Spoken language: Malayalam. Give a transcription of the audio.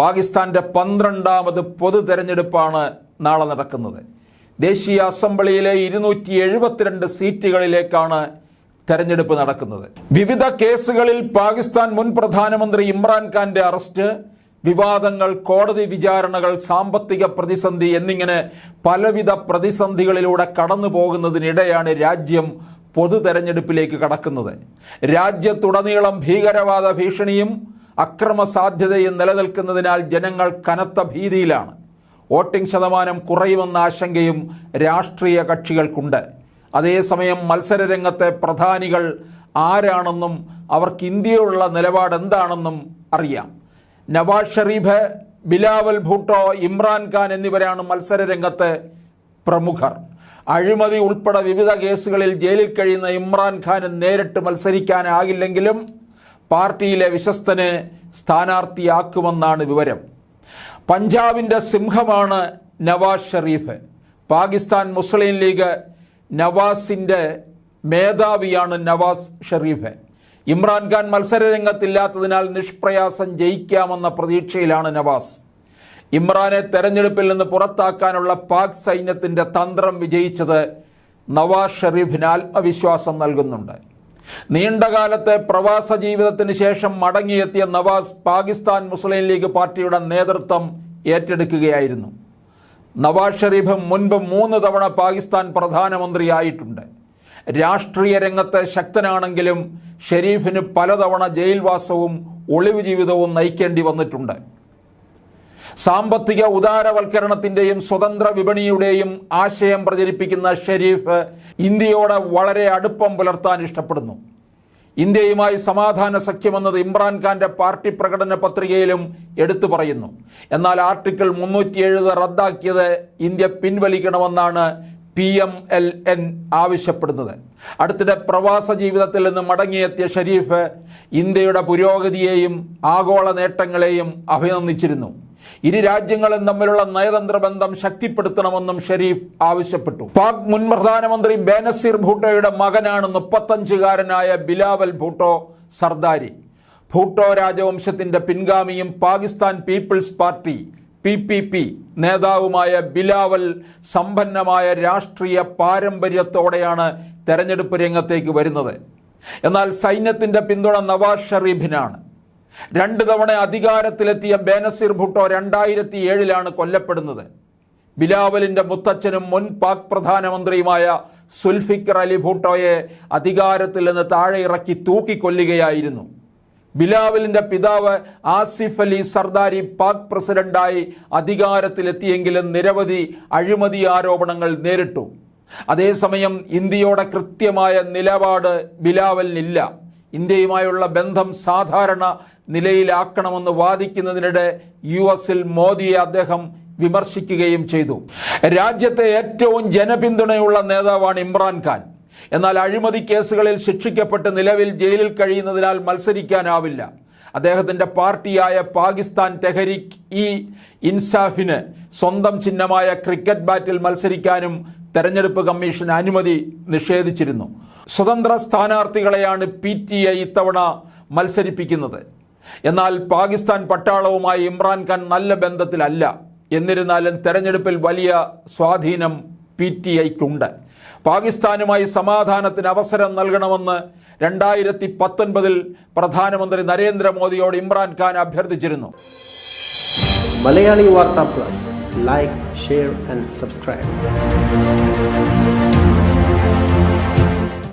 പാകിസ്ഥാൻ്റെ 12ാമത് പൊതു തെരഞ്ഞെടുപ്പാണ് നാളെ നടക്കുന്നത്. ദേശീയ അസംബ്ലിയിലെ 272 സീറ്റുകളിലേക്കാണ് തെരഞ്ഞെടുപ്പ് നടക്കുന്നത്. വിവിധ കേസുകളിൽ പാകിസ്ഥാൻ മുൻ പ്രധാനമന്ത്രി ഇമ്രാൻഖാൻ്റെ അറസ്റ്റ്, വിവാദങ്ങൾ, കോടതി വിചാരണകൾ, സാമ്പത്തിക പ്രതിസന്ധി എന്നിങ്ങനെ പലവിധ പ്രതിസന്ധികളിലൂടെ കടന്നു പോകുന്നതിനിടെയാണ് രാജ്യം പൊതു തെരഞ്ഞെടുപ്പിലേക്ക് കടക്കുന്നത്. രാജ്യത്തുടനീളം ഭീകരവാദ ഭീഷണിയും അക്രമ സാധ്യതയും നിലനിൽക്കുന്നതിനാൽ ജനങ്ങൾ കനത്ത ഭീതിയിലാണ്. വോട്ടിംഗ് ശതമാനം കുറയുമെന്ന ആശങ്കയും രാഷ്ട്രീയ കക്ഷികൾക്കുണ്ട്. അതേസമയം മത്സരരംഗത്തെ പ്രധാനികൾ ആരാണെന്നും അവർക്ക് ഇന്ത്യയോടുള്ള നിലപാട് എന്താണെന്നും അറിയാം. നവാസ് ഷെരീഫ്, ബിലാവൽ ഭൂട്ടോ, ഇമ്രാൻഖാൻ എന്നിവരാണ് മത്സരരംഗത്തെ പ്രമുഖർ. അഴിമതി ഉൾപ്പെടെ വിവിധ കേസുകളിൽ ജയിലിൽ കഴിയുന്ന ഇമ്രാൻഖാന് നേരിട്ട് മത്സരിക്കാനാകില്ലെങ്കിലും പാർട്ടിയിലെ വിശ്വസ്തനെ സ്ഥാനാർത്ഥിയാക്കുമെന്നാണ് വിവരം. പഞ്ചാബിൻ്റെ സിംഹമാണ് നവാസ് ഷെരീഫ്. പാകിസ്ഥാൻ മുസ്ലിം ലീഗ് നവാസിൻ്റെ മേധാവിയാണ് നവാസ് ഷെരീഫ്. ഇമ്രാൻഖാൻ മത്സരരംഗത്തില്ലാത്തതിനാൽ നിഷ്പ്രയാസം ജയിക്കാമെന്ന പ്രതീക്ഷയിലാണ് നവാസ്. ഇമ്രാനെ തെരഞ്ഞെടുപ്പിൽ നിന്ന് പുറത്താക്കാനുള്ള പാക് സൈന്യത്തിൻ്റെ തന്ത്രം വിജയിച്ചത് നവാസ് ഷെരീഫിന് ആത്മവിശ്വാസം നൽകുന്നുണ്ട്. നീണ്ടകാലത്തെ പ്രവാസ ജീവിതത്തിന് ശേഷം മടങ്ങിയെത്തിയ നവാസ് പാകിസ്ഥാൻ മുസ്ലിം ലീഗ് പാർട്ടിയുടെ നേതൃത്വം ഏറ്റെടുക്കുകയായിരുന്നു. നവാസ് ഷെരീഫ് മുൻപ് 3 തവണ പാകിസ്ഥാൻ പ്രധാനമന്ത്രിയായിട്ടുണ്ട്. രാഷ്ട്രീയ രംഗത്തെ ശക്തനാണെങ്കിലും ഷെരീഫിന് പലതവണ ജയിൽവാസവും ഒളിവ് ജീവിതവും നയിക്കേണ്ടി വന്നിട്ടുണ്ട്. സാമ്പത്തിക ഉദാരവൽക്കരണത്തിൻ്റെയും സ്വതന്ത്ര വിപണിയുടെയും ആശയം പ്രചരിപ്പിക്കുന്ന ഷെരീഫ് ഇന്ത്യയോട് വളരെ അടുപ്പം പുലർത്താൻ ഇഷ്ടപ്പെടുന്നു. ഇന്ത്യയുമായി സമാധാന സഖ്യമെന്നത് ഇമ്രാൻഖാൻ്റെ പാർട്ടി പ്രകടന പത്രികയിലും എടുത്തു പറയുന്നു. എന്നാൽ ആർട്ടിക്കിൾ 370 റദ്ദാക്കിയത് ഇന്ത്യ പിൻവലിക്കണമെന്നാണ് PMLN ആവശ്യപ്പെടുന്നത്. അടുത്തിടെ പ്രവാസ ജീവിതത്തിൽ നിന്ന് മടങ്ങിയെത്തിയ ഷെരീഫ് ഇന്ത്യയുടെ പുരോഗതിയെയും ആഗോള നേട്ടങ്ങളെയും അഭിനന്ദിച്ചിരുന്നു. ഇരു രാജ്യങ്ങളും തമ്മിലുള്ള നയതന്ത്ര ബന്ധം ശക്തിപ്പെടുത്തണമെന്നും ഷെരീഫ് ആവശ്യപ്പെട്ടു. പാക് മുൻ പ്രധാനമന്ത്രി ബേനസീർ ഭൂട്ടോയുടെ മകനാണ് 35-കാരനായ ബിലാവൽ ഭൂട്ടോ സർദാരി. ഭൂട്ടോ രാജവംശത്തിൻ്റെ പിൻഗാമിയും പാകിസ്ഥാൻ പീപ്പിൾസ് പാർട്ടി PPP നേതാവുമായ ബിലാവൽ സമ്പന്നമായ രാഷ്ട്രീയ പാരമ്പര്യത്തോടെയാണ് തെരഞ്ഞെടുപ്പ് രംഗത്തേക്ക് വരുന്നത്. എന്നാൽ സൈന്യത്തിൻ്റെ പിന്തുണ നവാസ് ഷെരീഫിനാണ്. 2 തവണ അധികാരത്തിലെത്തിയ ബേനസീർ ഭൂട്ടോ 2007 കൊല്ലപ്പെടുന്നത്. ബിലാവലിൻ്റെ മുത്തച്ഛനും മുൻ പാക് പ്രധാനമന്ത്രിയുമായ സുൽഫിക്കർ അലി ഭൂട്ടോയെ അധികാരത്തിൽ നിന്ന് താഴെ ഇറക്കി തൂക്കിക്കൊല്ലുകയായിരുന്നു. ബിലാവലിൻ്റെ പിതാവ് ആസിഫ് അലി സർദാരി പാക് പ്രസിഡന്റായി അധികാരത്തിലെത്തിയെങ്കിലും നിരവധി അഴിമതി ആരോപണങ്ങൾ നേരിട്ടു. അതേസമയം ഇന്ത്യയോടെ കൃത്യമായ നിലപാട് ബിലാവലിനില്ല. ഇന്ത്യയുമായുള്ള ബന്ധം സാധാരണ നിലയിലാക്കണമെന്ന് വാദിക്കുന്നതിനിടെ US-ൽ മോദിയെ അദ്ദേഹം വിമർശിക്കുകയും ചെയ്തു. രാജ്യത്തെ ഏറ്റവും ജനപിന്തുണയുള്ള നേതാവാണ് ഇമ്രാൻഖാൻ. എന്നാൽ അഴിമതി കേസുകളിൽ ശിക്ഷിക്കപ്പെട്ട് നിലവിൽ ജയിലിൽ കഴിയുന്നതിനാൽ മത്സരിക്കാനാവില്ല. അദ്ദേഹത്തിൻ്റെ പാർട്ടിയായ പാകിസ്ഥാൻ തെഹരീക്ക് ഇൻസാഫിന് സ്വന്തം ചിഹ്നമായ ക്രിക്കറ്റ് ബാറ്റിൽ മത്സരിക്കാനും തെരഞ്ഞെടുപ്പ് കമ്മീഷൻ അനുമതി നിഷേധിച്ചിരുന്നു. സ്വതന്ത്ര സ്ഥാനാർത്ഥികളെയാണ് PTI ഇത്തവണ മത്സരിപ്പിക്കുന്നത്. എന്നാൽ പാകിസ്ഥാൻ പട്ടാളവുമായി ഇമ്രാൻഖാൻ നല്ല ബന്ധത്തിലല്ല. എന്നിരുന്നാലും തെരഞ്ഞെടുപ്പിൽ വലിയ സ്വാധീനം PTIക്കുണ്ട്. പാകിസ്ഥാനുമായി സമാധാനത്തിന് അവസരം നൽകണമെന്ന് 2019 പ്രധാനമന്ത്രി നരേന്ദ്രമോദിയോട് ഇമ്രാൻഖാൻ അഭ്യർത്ഥിച്ചിരുന്നു. മലയാളി വാർത്ത plus, like, share and subscribe.